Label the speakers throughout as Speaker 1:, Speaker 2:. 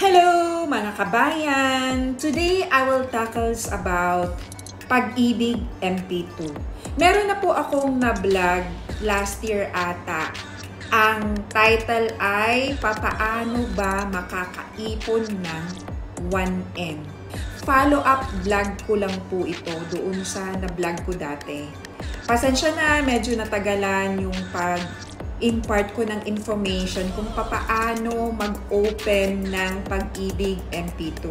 Speaker 1: Hello mga kabayan! Today I will tackle about Pag-ibig MP2. Meron na po akong na-vlog last year ata. Ang title ay Papaano ba makakaipon ng 1M? Follow-up vlog ko lang po ito doon sa na-vlog ko dati. Pasensya na, medyo natagalan yung pag-impart ko ng information kung papaano mag-open ng Pag-ibig MP2.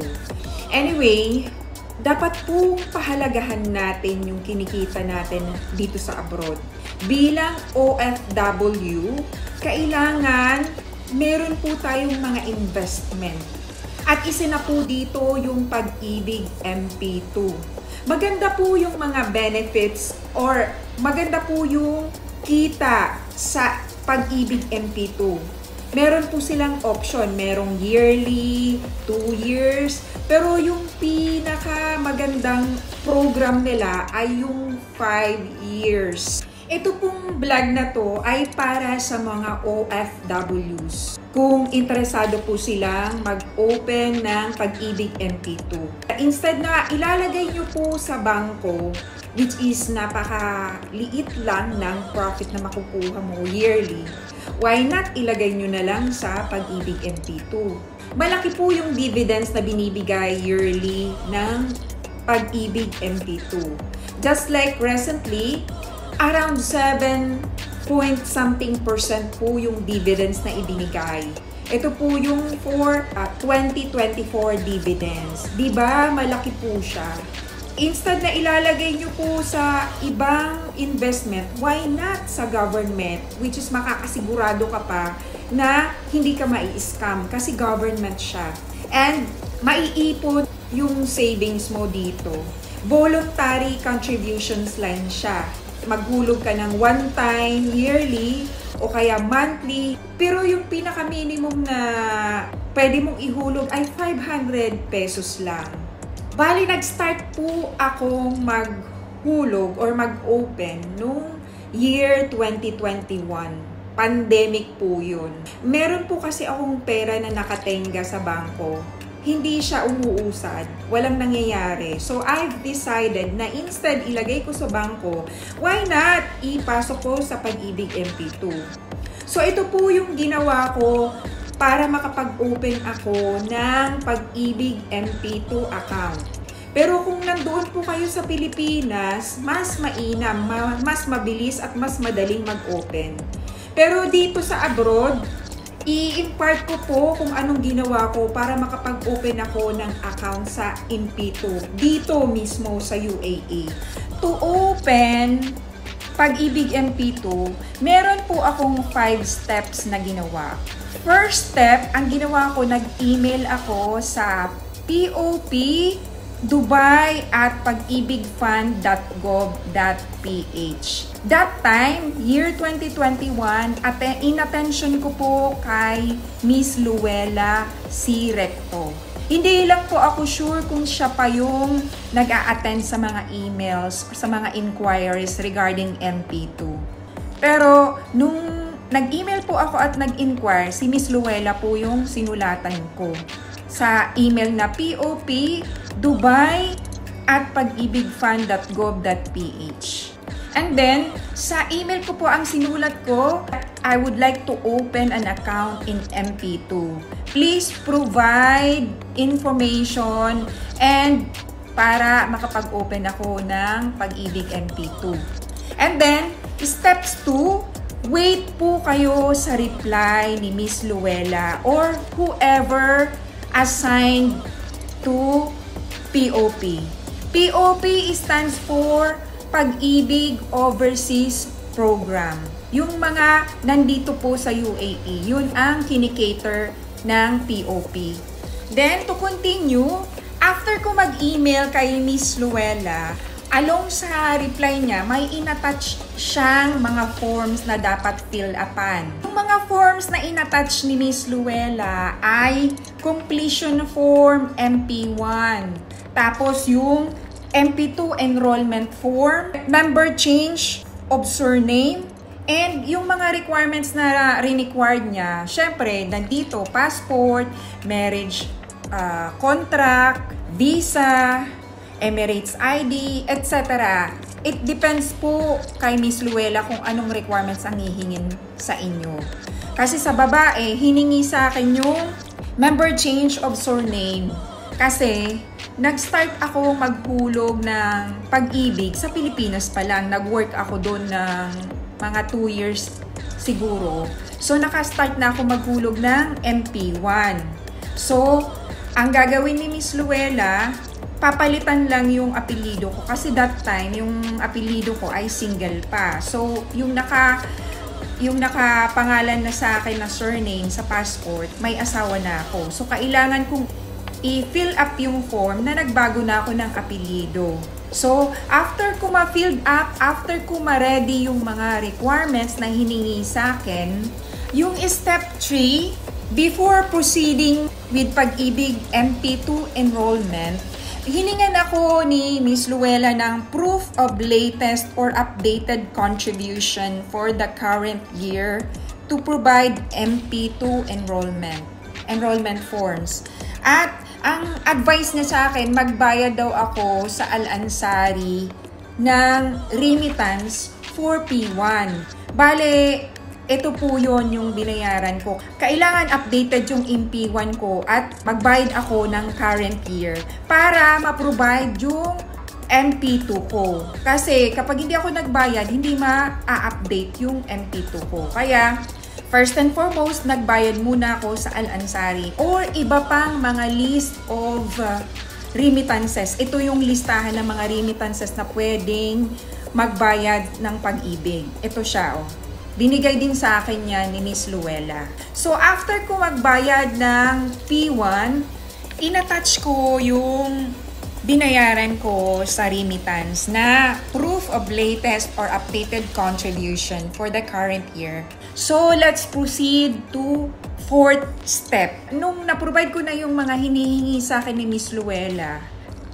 Speaker 1: Anyway, dapat po pahalagahan natin yung kinikita natin dito sa abroad. Bilang OFW, kailangan meron po tayong mga investment. At isa na po dito yung Pag-ibig MP2. Maganda po yung mga benefits or maganda po yung kita sa Pag-ibig MP2. Meron po silang option. Merong yearly, 2 years. Pero yung pinaka magandang program nila ay yung 5 years. Ito pong vlog na to ay para sa mga OFWs. Kung interesado po silang mag-open ng Pag-ibig MP2. Instead na ilalagay nyo po sa bangko, which is napakaliit lang ng profit na makukuha mo yearly, why not ilagay nyo na lang sa Pag-ibig MP2? Malaki po yung dividends na binibigay yearly ng Pag-ibig MP2. Just like recently, around 7 point something percent po yung dividends na ibinigay. Ito po yung for 2024 dividends. Diba? Malaki po siya. Instead na ilalagay nyo po sa ibang investment, why not sa government, which is makakasigurado ka pa na hindi ka mai-scam kasi government siya. And maiipon yung savings mo dito. Voluntary contributions line siya. Maghulog ka ng one time, yearly, o kaya monthly. Pero yung pinaka-minimum na pwede mong ihulog ay 500 pesos lang. Bali, nag-start po akong maghulog or mag-open noong year 2021. Pandemic po yun. Meron po kasi akong pera na nakatenga sa bangko. Hindi siya umuusad. Walang nangyayari. So, I've decided na instead ilagay ko sa bangko, why not ipasok ko sa Pag-ibig MP2? So, ito po yung ginawa ko para makapag-open ako ng Pag-ibig MP2 account. Pero kung nandoon po kayo sa Pilipinas, mas mainam, mas mabilis at mas madaling mag-open. Pero dito sa abroad, i-impart ko po kung anong ginawa ko para makapag-open ako ng account sa MP2 dito mismo sa UAE. To open Pag-ibig MP2, meron po akong 5 steps na ginawa. First step, ang ginawa ko, nag-email ako sa POP Dubai at pagibigfund.gov.ph. That time, year 2021, inattention ko po kay Miss Luella C. Recto. Hindi lang po ako sure kung siya pa yung nag-a-attend sa mga emails, sa mga inquiries regarding MP2. Pero nung nag-email po ako at nag-inquire, si Miss Luella po yung sinulatan ko sa email na POP Dubai at pagibigfund.gov.ph. And then, sa email ko po ang sinulat ko, I would like to open an account in MP2. Please provide information and para makapag-open ako ng Pag-ibig MP2. And then, steps 2, wait po kayo sa reply ni Miss Luella or whoever assigned to POP. POP stands for Pag-ibig Overseas Program. Yung mga nandito po sa UAE, yun ang kinikater ng POP. Then, to continue, after ko mag-email kay Miss Luella, along sa reply niya, may inattach siyang mga forms na dapat fill upan. Yung mga forms na inattach ni Miss Luella ay completion form MP1. Tapos yung MP2 enrollment form, member change of surname, and yung mga requirements na required niya, syempre, nandito, passport, marriage contract, visa, Emirates ID, etc. It depends po kay Miss Luella kung anong requirements ang hihingin sa inyo. Kasi sa babae, hiningi sa akin yung member change of surname. Kasi nag-start ako maghulog ng pag-ibig sa Pilipinas pa lang. Nag-work ako doon ng mga 2 years siguro. So, naka-start na ako maghulog ng MP1. So, ang gagawin ni Miss Luella, papalitan lang yung apelido ko. Kasi that time, yung apelido ko ay single pa. So, yung nakapangalan na sa akin na surname sa passport, may asawa na ako. So, kailangan kong i-fill up yung form na nagbago na ako ng apelido. So, after ko ma-filled up, after ko ma-ready yung mga requirements na hiningi sa akin, yung step 3, before proceeding with Pag-ibig MP2 enrollment, hiningan ako ni Miss Luella ng proof of latest or updated contribution for the current year to provide MP2 enrollment forms. At ang advice niya sa akin, magbayad daw ako sa Al-Ansari ng remittance for P1. Bale, ito po yon yung binayaran ko. Kailangan updated yung MP1 ko at magbayad ako ng current year para ma-provide yung MP2 ko. Kasi kapag hindi ako nagbayad, hindi ma-update yung MP2 ko. Kaya, first and foremost, nagbayad muna ako sa Al-Ansari or iba pang mga list of remittances. Ito yung listahan ng mga remittances na pwedeng magbayad ng Pag-ibig. Ito siya, oh. Binigay din sa akin yan ni Miss Luella. So, after ko magbayad ng P1, inattach ko yung binayaran ko sa remittance na proof of latest or updated contribution for the current year. So, let's proceed to 4th step. Nung na-provide ko na yung mga hinihingi sa akin ni Miss Luella,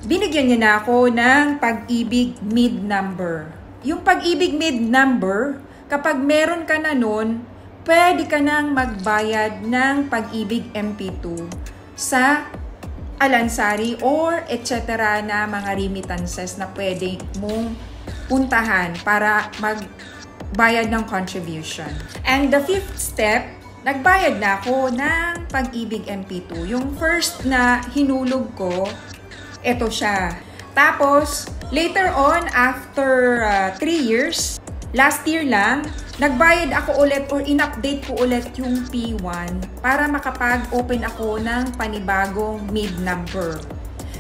Speaker 1: binigyan niya na ako ng Pag-ibig mid number. Yung Pag-ibig mid number, kapag meron ka na nun, pwede ka nang magbayad ng Pag-ibig MP2 sa Al-Ansari or etc. na mga remittances na pwede mong puntahan para magbayad ng contribution. And the 5th step, nagbayad na ako ng Pag-ibig MP2. Yung first na hinulog ko, ito siya. Tapos, later on, after 3 years, last year lang, nagbayad ako ulit or in-update ko ulit yung P1 para makapag-open ako ng panibagong mid number.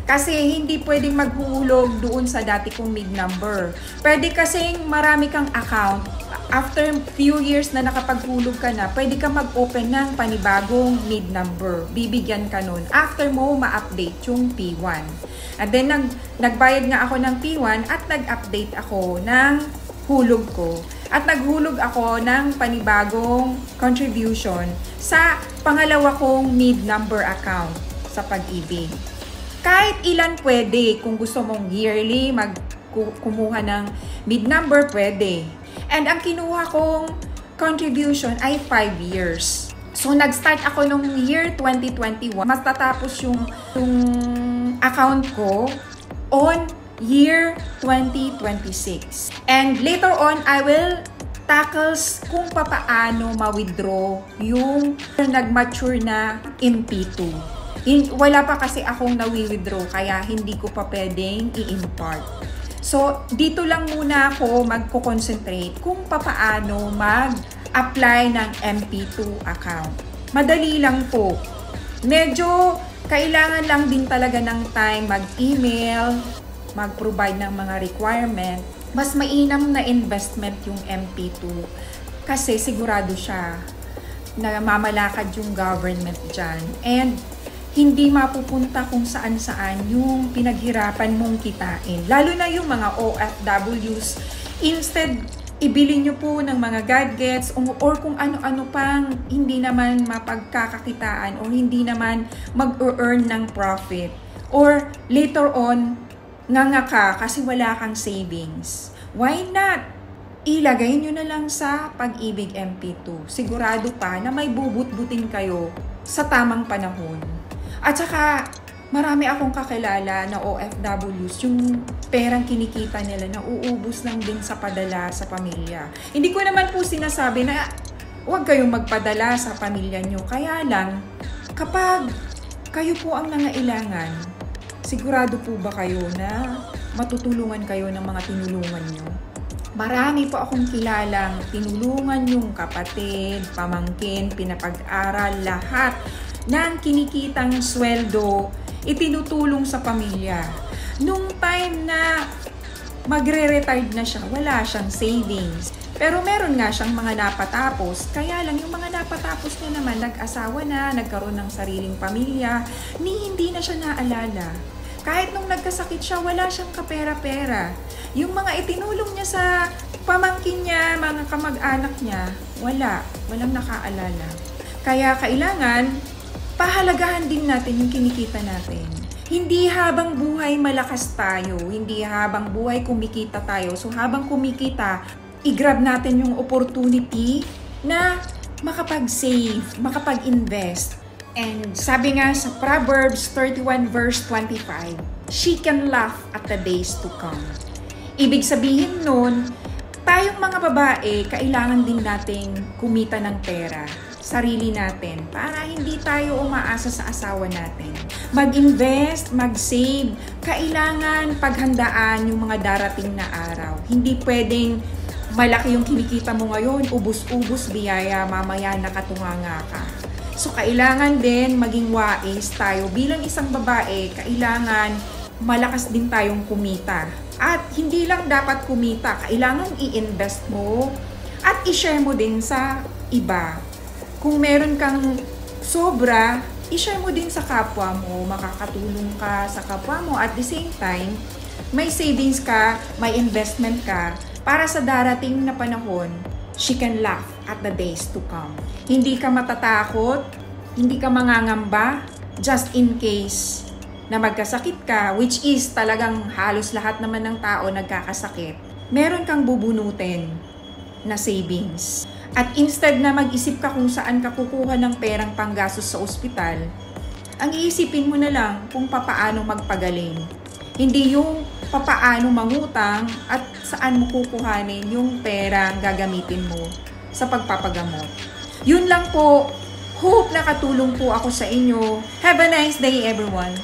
Speaker 1: Kasi hindi pwedeng maghuhulog doon sa dati kong mid number. Pwede kasing marami kang account. After few years na nakapaghulog ka na, pwede ka mag-open ng panibagong mid number. Bibigyan ka nun after mo ma-update yung P1. And then nagbayad nga ako ng P1 at nag-update ako ng hulog ko. At naghulog ako ng panibagong contribution sa pangalawa kong mid number account sa Pag-ibig. Kahit ilan pwede. Kung gusto mong yearly kumuha ng mid number, pwede. And ang kinuha kong contribution ay 5 years. So, nag-start ako nung year 2021. Matatapos yung account ko on year 2026. And later on, I will tackles kung papaano ma-withdraw yung nag-mature na MP2. Wala pa kasi akong na-withdraw kaya hindi ko pa pwedeng i-impart. So, dito lang muna ako magko-concentrate kung papaano mag-apply ng MP2 account. Madali lang po. Medyo kailangan lang din talaga ng time mag-email, mag-provide ng mga requirement. Mas mainam na investment yung MP2 kasi sigurado siya na mamalakad yung government dyan. And hindi mapupunta kung saan-saan yung pinaghirapan mong kitain. Lalo na yung mga OFWs. Instead, ibili nyo po ng mga gadgets or kung ano-ano pang hindi naman mapagkakakitaan o hindi naman mag-earn ng profit. Or later on, nga ka kasi wala kang savings. Why not? Ilagay nyo na lang sa Pag-ibig MP2. Sigurado pa na may bubut-butin kayo sa tamang panahon. At saka, marami akong kakilala na OFWs, yung perang kinikita nila na uubos lang din sa padala sa pamilya. Hindi ko naman po sinasabi na huwag kayong magpadala sa pamilya nyo. Kaya lang, kapag kayo po ang nangailangan, sigurado po ba kayo na matutulungan kayo ng mga tinulungan nyo? Marami po akong kilalang tinulungan yung kapatid, pamangkin, pinapag-aral, lahat ng kinikitang sweldo, itinutulong sa pamilya. Nung time na magre-retired na siya, wala siyang savings. Pero meron nga siyang mga napatapos. Kaya lang yung mga napatapos niya naman, nag-asawa na, nagkaroon ng sariling pamilya, hindi na siya naalala. Kahit nung nagkasakit siya, wala siyang kapera-pera. Yung mga itinulong niya sa pamangkin niya, mga kamag-anak niya, walang nakaalala. Kaya kailangan, pahalagahan din natin yung kinikita natin. Hindi habang buhay malakas tayo, hindi habang buhay kumikita tayo. So habang kumikita, i-grab natin yung opportunity na makapag-save, makapag-invest. And sabi nga sa Proverbs 31 verse 25, she can laugh at the days to come. Ibig sabihin nun, tayong mga babae, kailangan din nating kumita ng pera, sarili natin, para hindi tayo umaasa sa asawa natin. Mag-invest, mag-save, kailangan paghandaan yung mga darating na araw. Hindi pwedeng malaki yung kinikita mo ngayon, ubus-ubus, biyaya, mamaya nakatunganga ka. So, kailangan din maging wais tayo. Bilang isang babae, kailangan malakas din tayong kumita. At hindi lang dapat kumita, kailangan i-invest mo at i-share mo din sa iba. Kung meron kang sobra, i-share mo din sa kapwa mo, makakatulong ka sa kapwa mo. At the same time, may savings ka, may investment ka, para sa darating na panahon, she can laugh at the days to come. Hindi ka matatakot, hindi ka mangangamba, just in case na magkasakit ka, which is talagang halos lahat naman ng tao nagkakasakit, meron kang bubunutin na savings. At instead na mag-isip ka kung saan ka kukuha ng perang panggastos sa ospital, ang iisipin mo na lang kung papaano magpagaling. Hindi yung papaano mangutang at saan mo kukuhanin yung perang gagamitin mo sa pagpapagamot. Yun lang po. Hope nakatulong po ako sa inyo. Have a nice day, everyone.